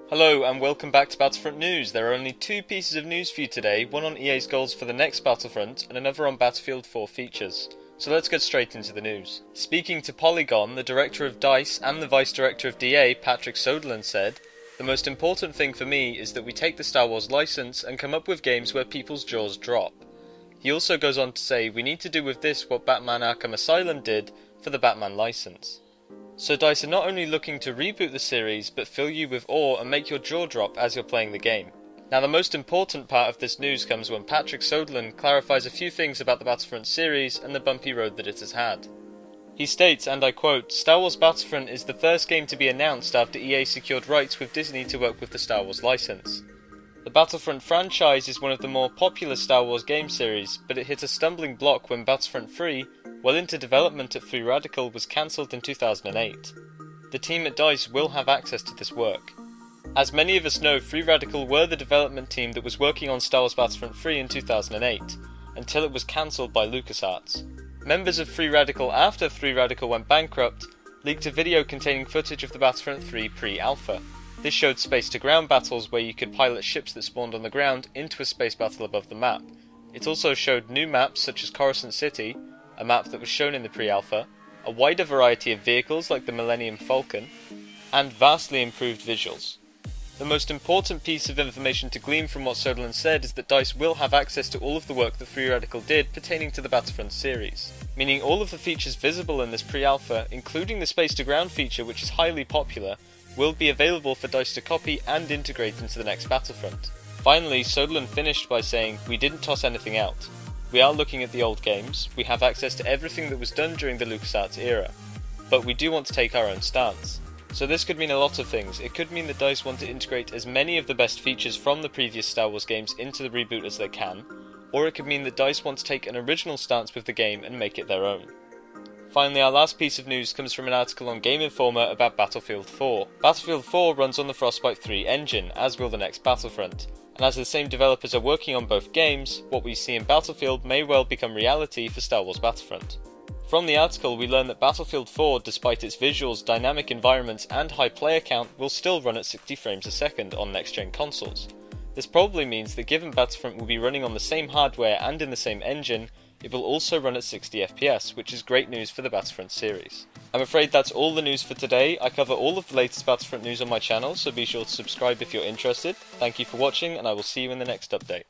Hello and welcome back to Battlefront News. There are only two pieces of news for you today, one on EA's goals for the next Battlefront and another on Battlefield 4 features. So let's get straight into the news. Speaking to Polygon, the director of DICE and the vice director of EA Patrick Soderlund said, "The most important thing for me is that we take the Star Wars license and come up with games where people's jaws drop." He also goes on to say, "We need to do with this what Batman Arkham Asylum did for the Batman license." So DICE are not only looking to reboot the series, but fill you with awe and make your jaw drop as you're playing the game. Now the most important part of this news comes when Patrick Soderlund clarifies a few things about the Battlefront series and the bumpy road that it has had. He states, and I quote, "Star Wars Battlefront is the first game to be announced after EA secured rights with Disney to work with the Star Wars license. The Battlefront franchise is one of the more popular Star Wars game series, but it hit a stumbling block when Battlefront 3, well into development at Free Radical, was cancelled in 2008. The team at DICE will have access to this work. As many of us know, Free Radical were the development team that was working on Star Wars Battlefront 3 in 2008, until it was cancelled by LucasArts. Members of Free Radical after Free Radical went bankrupt leaked a video containing footage of the Battlefront 3 pre-alpha. This showed space-to-ground battles where you could pilot ships that spawned on the ground into a space battle above the map. It also showed new maps such as Coruscant City, a map that was shown in the pre-alpha, a wider variety of vehicles like the Millennium Falcon, and vastly improved visuals. The most important piece of information to glean from what Soderlund said is that DICE will have access to all of the work that Free Radical did pertaining to the Battlefront series, meaning all of the features visible in this pre-alpha, including the space-to-ground feature which is highly popular, will be available for DICE to copy and integrate into the next Battlefront. Finally, Soderlund finished by saying, "We didn't toss anything out. We are looking at the old games, we have access to everything that was done during the LucasArts era, but we do want to take our own stance." So this could mean a lot of things. It could mean that DICE want to integrate as many of the best features from the previous Star Wars games into the reboot as they can, or it could mean that DICE want to take an original stance with the game and make it their own. Finally, our last piece of news comes from an article on Game Informer about Battlefield 4. Battlefield 4 runs on the Frostbite 3 engine, as will the next Battlefront, and as the same developers are working on both games, what we see in Battlefield may well become reality for Star Wars Battlefront. From the article we learn that Battlefield 4, despite its visuals, dynamic environments and high player count, will still run at 60 frames a second on next-gen consoles. This probably means that given Battlefront will be running on the same hardware and in the same engine, it will also run at 60 FPS, which is great news for the Battlefront series. I'm afraid that's all the news for today. I cover all of the latest Battlefront news on my channel, so be sure to subscribe if you're interested. Thank you for watching, and I will see you in the next update.